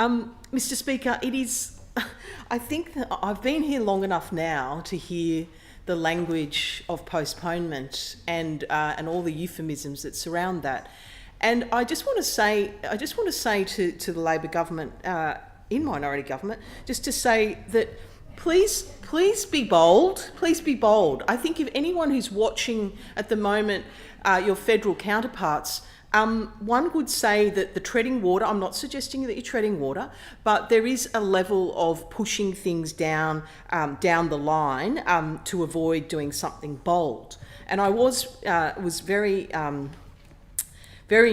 Mr. Speaker, it is, I think that I've been here long enough now to hear the language of postponement and all the euphemisms that surround that. And I just want to say to the Labor government, in minority government, just to say that please be bold. Please be bold. I think if anyone who's watching at the moment, your federal counterparts, one would say that the treading water, I'm not suggesting that you're treading water, but there is a level of pushing things down the line to avoid doing something bold. And I was very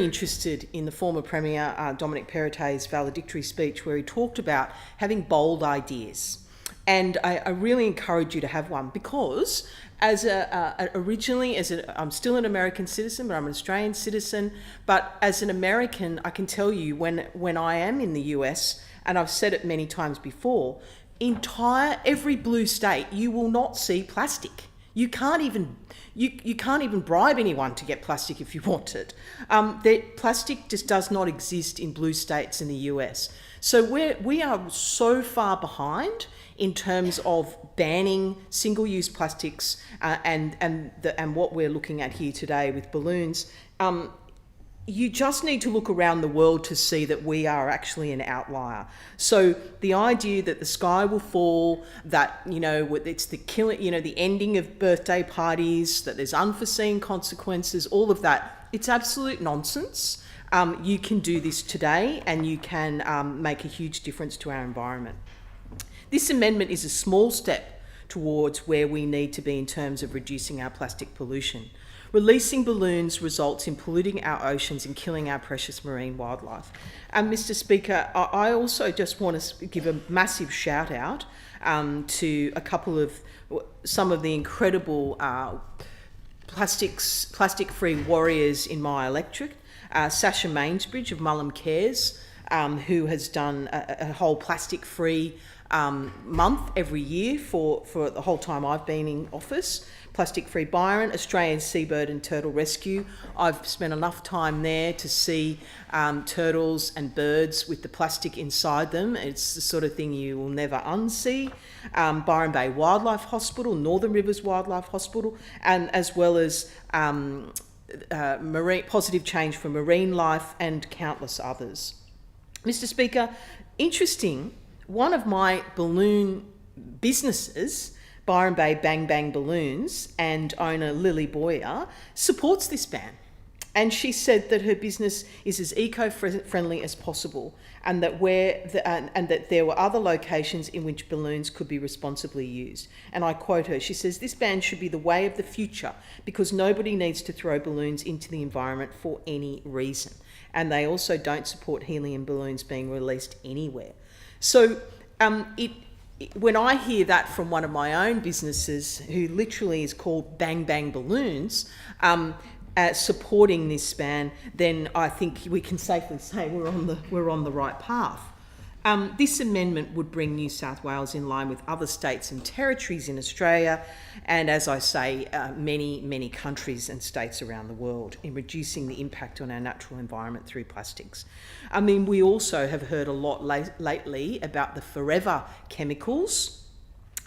interested in the former Premier Dominic Perrottet's valedictory speech, where he talked about having bold ideas. And I really encourage you to have one, because I'm still an American citizen, but I'm an Australian citizen. But as an American, I can tell you when I am in the US, and I've said it many times before, every blue state, you will not see plastic. You can't even bribe anyone to get plastic if you want it. Plastic just does not exist in blue states in the US. So we are so far behind in terms of banning single-use plastics and what we're looking at here today with balloons. You just need to look around the world to see that we are actually an outlier. So the idea that the sky will fall, that it's the ending of birthday parties, that there's unforeseen consequences, all of that, it's absolute nonsense. You can do this today, and you can make a huge difference to our environment. This amendment is a small step towards where we need to be in terms of reducing our plastic pollution. Releasing balloons results in polluting our oceans and killing our precious marine wildlife. And Mr. Speaker, I also just want to give a massive shout out to some of the incredible plastic-free warriors in my electorate. Sasha Mainsbridge of Mullum Cares, who has done a whole plastic-free month every year for the whole time I've been in office. Plastic-free Byron, Australian Seabird and Turtle Rescue. I've spent enough time there to see turtles and birds with the plastic inside them. It's the sort of thing you will never unsee. Byron Bay Wildlife Hospital, Northern Rivers Wildlife Hospital, and as well as positive change for marine life and countless others. Mr. Speaker, interesting, one of my balloon businesses, Byron Bay Bang Bang Balloons, and owner Lily Boyau, supports this ban. And she said that her business is as eco-friendly as possible, and that there were other locations in which balloons could be responsibly used. And I quote her, she says, "This ban should be the way of the future, because nobody needs to throw balloons into the environment for any reason." And they also don't support helium balloons being released anywhere. So when I hear that from one of my own businesses, who literally is called Bang Bang Balloons, supporting this ban, then I think we can safely say we're on the right path. This amendment would bring New South Wales in line with other states and territories in Australia, and as I say, many countries and states around the world, in reducing the impact on our natural environment through plastics. I mean, we also have heard a lot lately about the forever chemicals,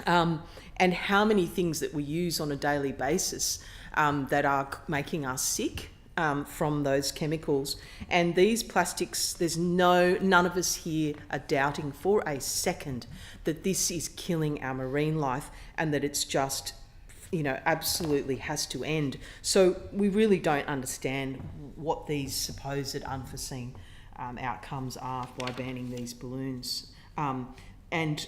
and how many things that we use on a daily basis that are making us sick from those chemicals. And these plastics, none of us here are doubting for a second that this is killing our marine life, and that it's just, absolutely has to end. So we really don't understand what these supposed unforeseen outcomes are by banning these balloons. And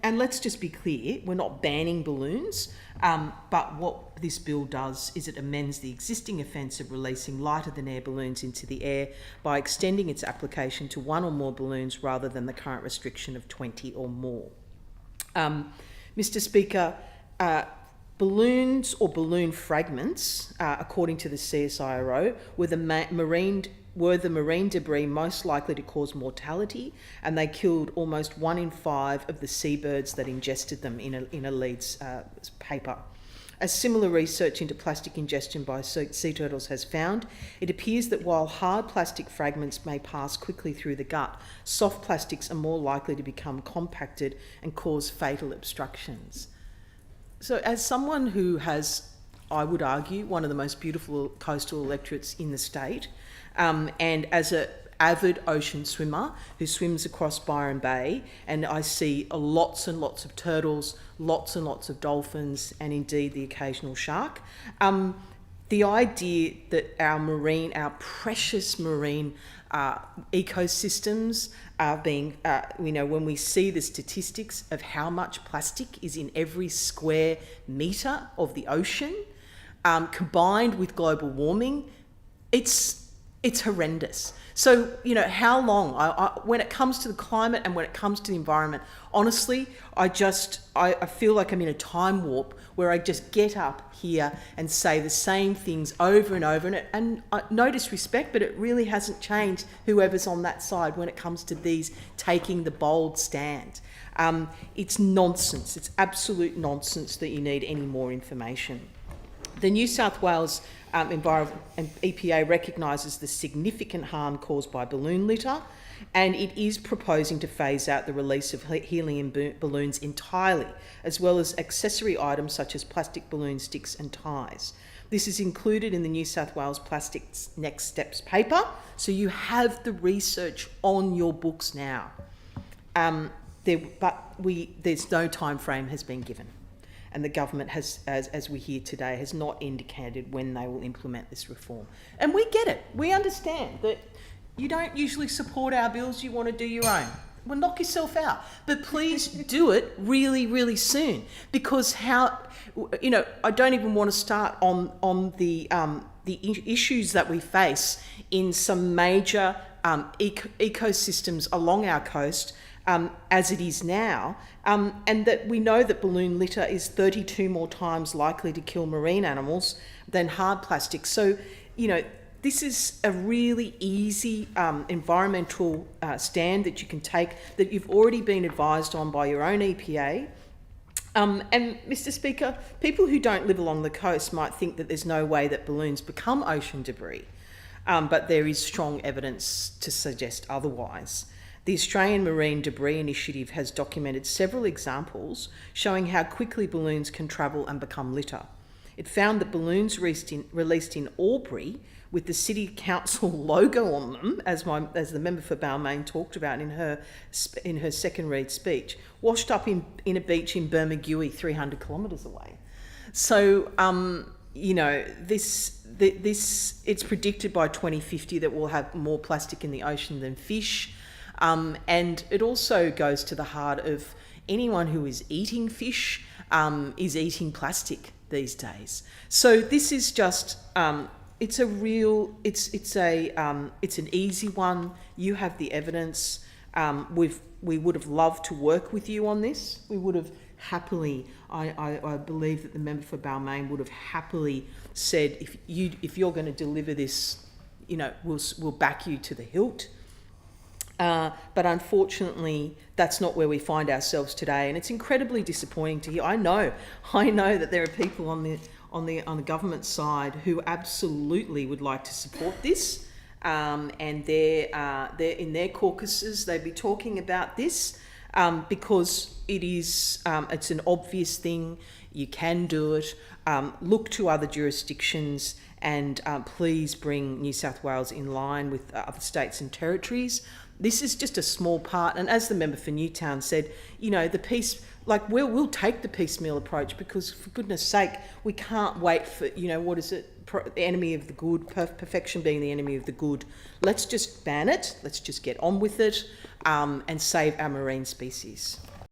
let's just be clear, we're not banning balloons, but what this bill does is it amends the existing offence of releasing lighter-than-air balloons into the air by extending its application to one or more balloons rather than the current restriction of 20 or more. Mr. Speaker, balloons or balloon fragments, according to the CSIRO, were the marine debris most likely to cause mortality, and they killed almost 1 in 5 of the seabirds that ingested them in a Leeds paper. As similar research into plastic ingestion by sea turtles has found, it appears that while hard plastic fragments may pass quickly through the gut, soft plastics are more likely to become compacted and cause fatal obstructions. So as someone who has, I would argue, one of the most beautiful coastal electorates in the state, and as an avid ocean swimmer who swims across Byron Bay, and I see lots and lots of turtles, lots and lots of dolphins, and indeed the occasional shark. The idea that our precious marine ecosystems are being, when we see the statistics of how much plastic is in every square metre of the ocean, combined with global warming, it's horrendous. So, how long, when it comes to the climate and when it comes to the environment, honestly, I feel like I'm in a time warp where I just get up here and say the same things over and over. And no disrespect, but it really hasn't changed whoever's on that side when it comes to these taking the bold stand. It's nonsense. It's absolute nonsense that you need any more information. The New South Wales EPA recognises the significant harm caused by balloon litter, and it is proposing to phase out the release of helium balloons entirely, as well as accessory items such as plastic balloon sticks and ties. This is included in the New South Wales Plastics Next Steps paper, so you have the research on your books now. There's no time frame has been given. And the government has, as we hear today, has not indicated when they will implement this reform. And we get it. We understand that you don't usually support our bills, you want to do your own. Well, knock yourself out. But please do it really, really soon. Because I don't even want to start on the issues that we face in some major ecosystems along our coast, as it is now, and that we know that balloon litter is 32 more times likely to kill marine animals than hard plastic. So, this is a really easy environmental stand that you can take, that you've already been advised on by your own EPA. And Mr. Speaker, people who don't live along the coast might think that there's no way that balloons become ocean debris, but there is strong evidence to suggest otherwise. The Australian Marine Debris Initiative has documented several examples showing how quickly balloons can travel and become litter. It found that balloons released in Albury with the City Council logo on them, as the member for Balmain talked about in her second read speech, washed up in a beach in Bermagui 300 kilometres away. So, it's predicted by 2050 that we'll have more plastic in the ocean than fish. And it also goes to the heart of anyone who is eating fish is eating plastic these days. So this is just it's an easy one. You have the evidence. We would have loved to work with you on this. We would have happily. I believe that the member for Balmain would have happily said, if you're going to deliver this, we'll back you to the hilt. But unfortunately, that's not where we find ourselves today, and it's incredibly disappointing to hear. I know that there are people on the government side who absolutely would like to support this, and they're in their caucuses. They'd be talking about this because it's an obvious thing. You can do it. Look to other jurisdictions, and please bring New South Wales in line with other states and territories. This is just a small part, and as the member for Newtown said, we'll take the piecemeal approach because, for goodness sake, we can't wait for, the enemy of the good, perfection being the enemy of the good. Let's just ban it, let's just get on with it, and save our marine species.